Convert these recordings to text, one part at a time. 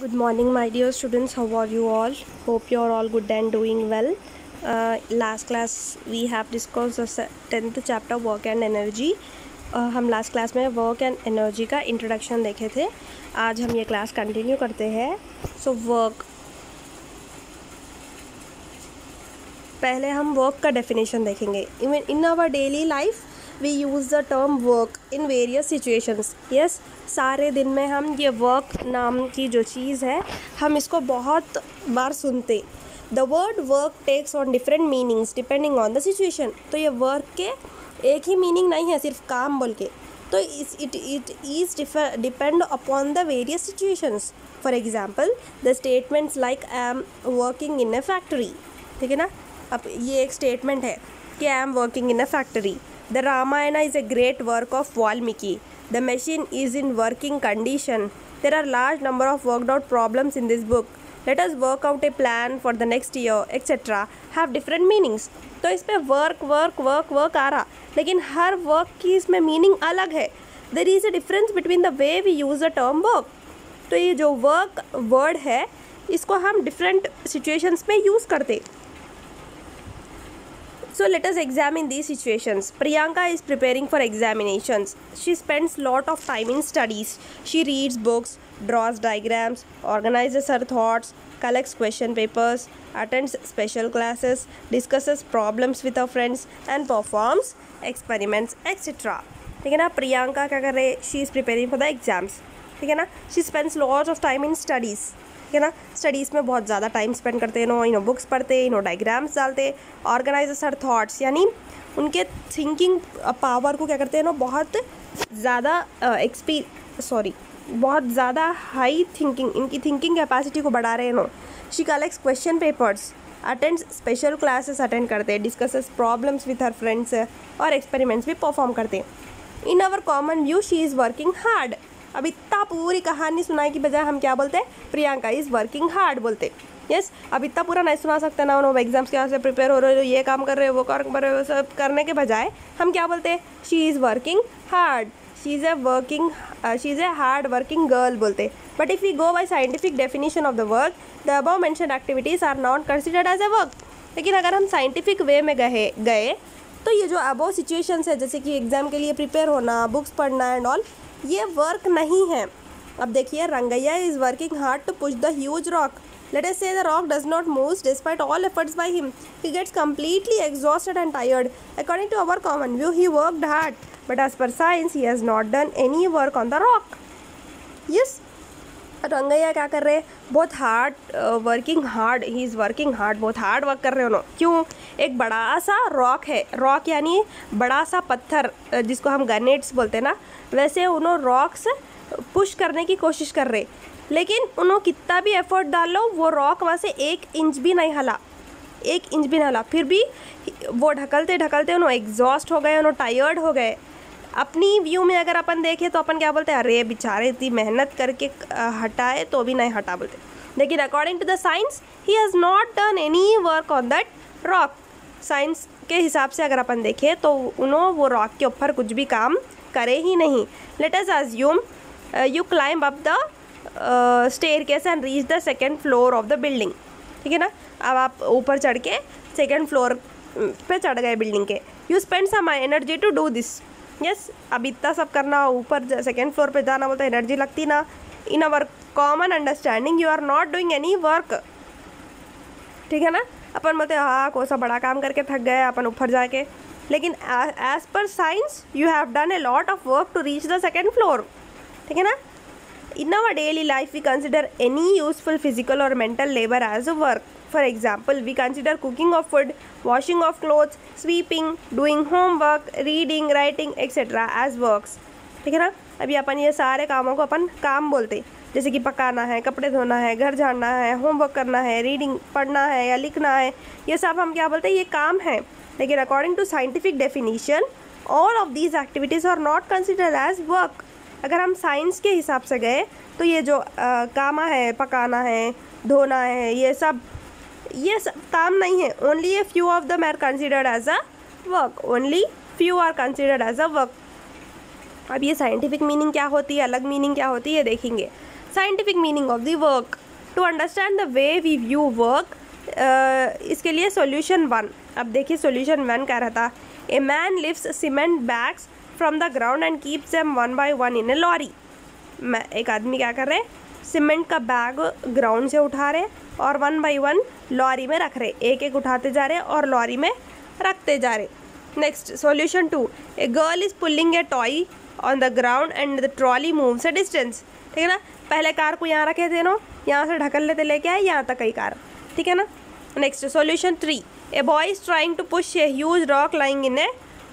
Good morning, my dear students. How are you all? Hope you are all good and doing well. Last class we have discussed the 10th chapter work and energy. हम last class में work and energy का introduction देखे थे. आज हम ये class continue करते हैं. सो वर्क, पहले हम वर्क का डेफिनेशन देखेंगे. Even in our daily life we use the term work in various situations. Yes, सारे दिन में हम ये वर्क नाम की जो चीज़ है हम इसको बहुत बार सुनते. The word work takes on different meanings depending on the situation. तो ये वर्क के एक ही मीनिंग नहीं है सिर्फ काम बोल के. तो it is depend upon the various situations. For example the statements like I am working in a factory. ठीक है ना. अब ये एक स्टेटमेंट है कि I am working in a factory. The Ramayana is a great work of Valmiki. The machine is in working condition. There are large number of worked out problems in this book. Let us work out a plan for the next year, etc. have different meanings. तो इस पे work आ रहा, लेकिन her work की इसमें meaning अलग है. There is a difference between the way we use the term work. तो ये जो वर्क वर्ड है इसको हम डिफरेंट सिचुएशंस में यूज़ करते. So let us examine these situations. Priyanka is preparing for examinations. She spends lot of time in studies. She reads books, draws diagrams, organizes her thoughts, collects question papers, attends special classes, discusses problems with her friends and performs experiments, etc. ठीक है ना. प्रियंका क्या कर रहे हैं? She is preparing for the exams. ठीक है ना. She spends lot of time in studies. ठीक है ना. स्टडीज़ में बहुत ज़्यादा टाइम स्पेंड करते हैं. इनो बुक्स पढ़ते, इनो डायग्राम्स डालते, ऑर्गेनाइज हर थॉट्स, यानी उनके थिंकिंग पावर को क्या करते हैं बहुत ज़्यादा बहुत ज़्यादा हाई थिंकिंग, इनकी थिंकिंग कैपेसिटी को बढ़ा रहे हैं. She collects question papers, attends special classes attend करते, discusses problems with her friends और एक्सपेरिमेंट्स भी परफॉर्म करते. In our common view she is working hard. अब इतना पूरी कहानी सुनाने की बजाय हम क्या बोलते हैं? प्रियंका इज़ वर्किंग हार्ड बोलते. यस, अब इतना पूरा नहीं सुना सकते ना. उन्होंने एग्जाम्स के से प्रिपेयर हो रहे हो, ये काम कर रहे हो, वो काम कर रहे हो, सब करने के बजाय हम क्या बोलते हैं? She is working hard. She is a hard working girl बोलते. But if we go by scientific definition of the work, the above mentioned activities are not considered as a work. लेकिन अगर हम साइंटिफिक वे में गए तो ये जो above situations है, जैसे कि एग्ज़ाम के लिए प्रिपेयर होना, बुक्स पढ़ना एंड ऑल, ये वर्क नहीं है. अब देखिए, Rangaiah is working hard to push the huge rock. Let us say the rock does not move despite all efforts by him. He gets completely exhausted and tired. According to our common view, he worked hard, but as per science, he has not done any work on the rock. Yes, Rangaiah क्या कर रहे हैं? बहुत working hard. He is working hard, बहुत hard work कर रहे हैं उन्होंने. क्यों? एक बड़ा सा रॉक है. रॉक यानी बड़ा सा पत्थर, जिसको हम ग्रेनेड्स बोलते हैं ना, वैसे उन्होंने रॉक्स पुश करने की कोशिश कर रहे. लेकिन उन्होंने कितना भी एफर्ट डाल लो, वो रॉक वहाँ से 1 इंच भी नहीं हला. फिर भी वो ढकलते उन्होंने एग्जॉस्ट हो गए, उन्होंने टायर्ड हो गए. अपनी व्यू में अगर अपन देखें तो अपन क्या बोलते हैं? अरे बेचारे इतनी मेहनत करके हटाए तो भी नहीं हटा बोलते. लेकिन according to the science, he has not done any work on that rock. Science के हिसाब से अगर अपन देखें तो उन्होंने वो रॉक के ऊपर कुछ भी काम करे ही नहीं. Let us assume you climb up the staircase and reach the second floor of the building. ठीक है ना. अब आप ऊपर चढ़ के सेकेंड फ्लोर पे चढ़ गए बिल्डिंग के. You spend some energy to do this. Yes, अब इतना सब करना, ऊपर सेकेंड फ्लोर पे जाना बोलते एनर्जी लगती ना. In our common understanding you are not doing any work. ठीक है ना. अपन बोलते हाँ कोई सा बड़ा काम करके थक गए अपन ऊपर जाके, लेकिन as per science you have done a lot of work to reach the second floor. ठीक है ना. In our daily life we consider any useful physical और mental labour as a work. For example, we consider cooking of food, washing of clothes, sweeping, doing homework, reading, writing, etc. as works. ठीक है ना. अभी अपन ये सारे कामों को अपन काम बोलते, जैसे कि पकाना है, कपड़े धोना है, घर झाड़ना है, होमवर्क करना है, रीडिंग पढ़ना है या लिखना है, ये सब हम क्या बोलते हैं? ये काम है. लेकिन according to scientific definition, all of these activities are not considered as work. अगर हम साइंस के हिसाब से गए तो ये जो काम है, पकाना है, धोना है, ये सब काम नहीं है. Only a few of them are considered as a work. Only few are considered as a work. अब ये साइंटिफिक मीनिंग क्या होती है, अलग मीनिंग क्या होती है, देखेंगे. Scientific meaning of the work, to understand the way we view work. इसके लिए सॉल्यूशन 1, अब देखिए सॉल्यूशन 1 क्या रहता। A man lifts cement bags from the ground and keeps them one by one in a lorry. एक आदमी क्या कर रहे, सीमेंट का बैग ग्राउंड से उठा रहे और 1 बाय 1 लॉरी में रख रहे, एक एक उठाते जा रहे और लॉरी में रखते जा रहे। Next solution 2, a girl is pulling a toy on the ground and the trolley moves a distance. ठीक है ना, पहले कार को यहाँ रखे थे ना, यहाँ से ढकल लेते लेके आए यहाँ तक कई कार। ठीक है ना। Next solution 3, a boy is trying to push a huge rock lying in a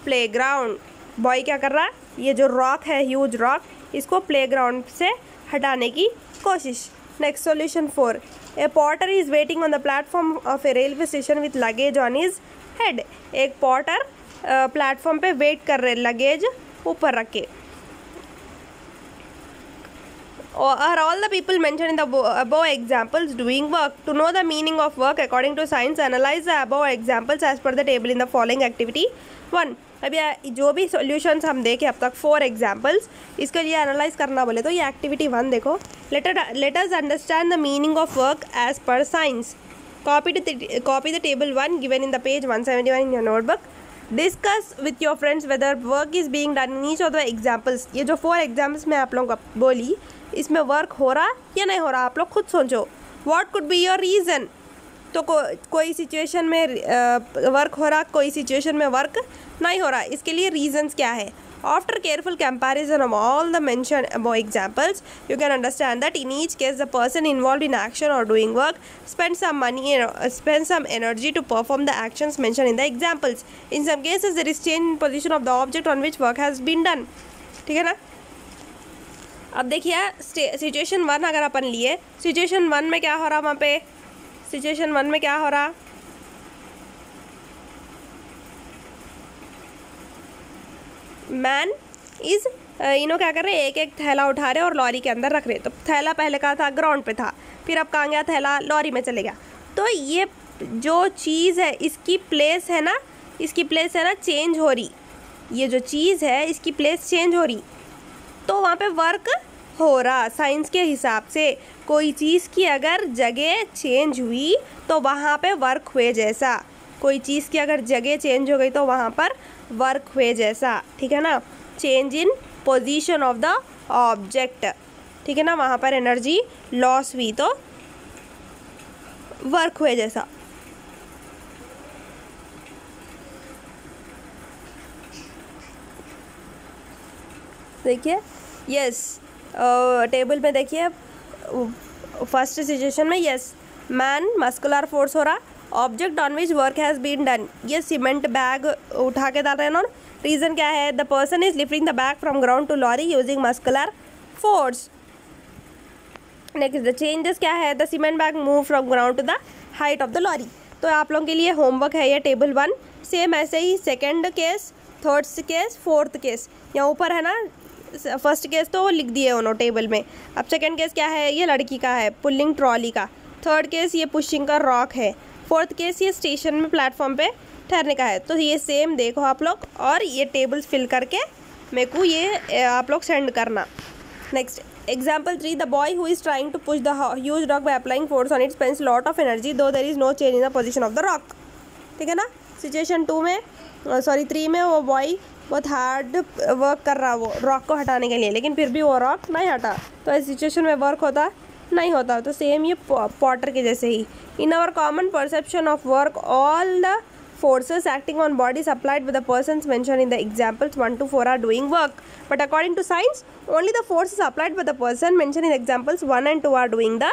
playground. Boy क्या कर रहा है, ये जो रॉक है ह्यूज रॉक, इसको प्ले ग्राउंड से हटाने की कोशिश। Next solution 4, a porter is waiting on the platform of a railway station with luggage on his head. एक पॉटर प्लेटफॉर्म पे वेट कर रहे लगेज ऊपर रख के। Are all the people mentioned in the above examples doing work? To know the meaning of work according to science, analyze the above examples as per the table in the following activity 1. अब ये जो भी solutions हम देखे अब तक 4 examples, इसके लिए एनालाइज करना बोले तो ये एक्टिविटी 1 देखो। Let us understand the meaning of work as per science. Copy the table 1 given in the page 171 in your notebook. Discuss with your friends whether work is being done in each of the examples. ये जो 4 examples मैं आप लोगों को बोली, इसमें work हो रहा या नहीं हो रहा, आप लोग खुद सोचो। What could be your reason. तो कोई सिचुएशन में वर्क हो रहा, कोई सिचुएशन में वर्क नहीं हो रहा, इसके लिए रीजंस क्या है। After careful comparison of all the mention above examples, you can understand that in each case the person involve in action और doing work spend some energy to perform the actions mentioned in the examples. In some cases there is change in position of the object on which work has been done. ठीक है ना। अब देखिए situation 1 अगर अपन लिए, situation 1 में क्या हो रहा, वहाँ पे सिचुएशन 1 में क्या हो रहा, मैन इज क्या कर रहे, एक एक थैला उठा रहे और लॉरी के अंदर रख रहे। तो थैला पहले कहाँ था, ग्राउंड पे था, फिर अब कहाँ गया, थैला लॉरी में चले गया। तो ये जो चीज़ है इसकी प्लेस है ना, चेंज हो रही। ये जो चीज़ है इसकी प्लेस चेंज हो रही, तो वहाँ पे वर्क हो रहा। साइंस के हिसाब से कोई चीज़ की अगर जगह चेंज हुई तो वहाँ पे वर्क हुए जैसा, कोई चीज़ की अगर जगह चेंज हो गई तो वहाँ पर वर्क हुए जैसा। ठीक है ना। Change in position of the object, ठीक है ना, वहाँ पर एनर्जी लॉस हुई तो वर्क हुए जैसा। देखिए यस, टेबल में देखिए फर्स्ट सिचुएशन में यस, मैन मस्कुलर फोर्स हो रहा, object on which work has been done, ये सीमेंट बैग उठा के डाल रहे हैं ना। रीज़न क्या है, the person is lifting the bag from ground to lorry using muscular force. Next the changes क्या है, the cement bag move from ground to the height of the lorry. तो आप लोगों के लिए होमवर्क है ये टेबल 1, सेम ऐसे ही second case, third case, fourth case, यहाँ ऊपर है ना। फर्स्ट केस तो लिख दिए उन्होंने टेबल में। अब सेकंड केस क्या है, ये लड़की का है, पुलिंग ट्रॉली का। थर्ड केस ये पुशिंग का रॉक है। फोर्थ केस ये स्टेशन में प्लेटफॉर्म पे ठहरने का है। तो ये सेम देखो आप लोग, और ये टेबल्स फिल करके मेरे को ये आप लोग सेंड करना। Next example 3, the boy who is trying to push the huge rock by applying force on it spends lot of energy though there is no change in the position of the rock. ठीक है ना। Situation 3 में वो boy बहुत hard work कर रहा वो rock को हटाने के लिए, लेकिन फिर भी वो रॉक नहीं हटा, तो इस सिचुएशन में वर्क होता नहीं होता। तो सेम ये पॉटर के जैसे ही, in our common perception of work all the forces acting on bodies applied with the persons mentioned in the examples 1 to 4 are doing work, but according to science only the forces applied by the person mentioned in examples 1 and 2 are doing the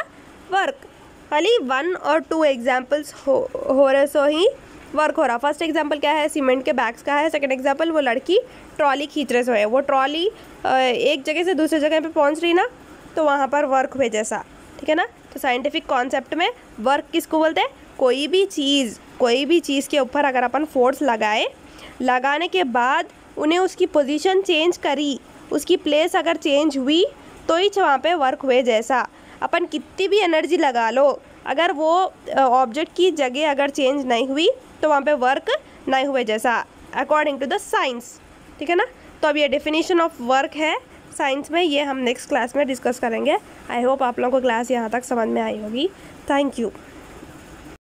work. खाली 1 और 2 examples हो रहे सो ही work हो रहा। First example क्या है, cement के bags का है। सेकंड एग्जाम्पल वो लड़की ट्रॉली खींच रहे सो है, वो ट्रॉली एक जगह से दूसरी जगह पे पहुंच रही ना, तो वहाँ पर वर्क हुए जैसा। ठीक है ना। तो साइंटिफिक कॉन्सेप्ट में वर्क किसको बोलते हैं, कोई भी चीज़ के ऊपर अगर अपन फोर्स लगाने के बाद उन्हें उसकी पोजीशन चेंज करी, उसकी प्लेस अगर चेंज हुई तो ही वहाँ पे वर्क हुए जैसा। अपन कितनी भी एनर्जी लगा लो, अगर वो ऑब्जेक्ट की जगह अगर चेंज नहीं हुई तो वहाँ पे वर्क नहीं हुए जैसा, अकॉर्डिंग टू द साइंस। ठीक है ना। तो अब ये डेफिनेशन ऑफ वर्क है साइंस में ये हम नेक्स्ट क्लास में डिस्कस करेंगे। आई होप आप लोगों को क्लास यहाँ तक समझ में आई होगी। Thank you.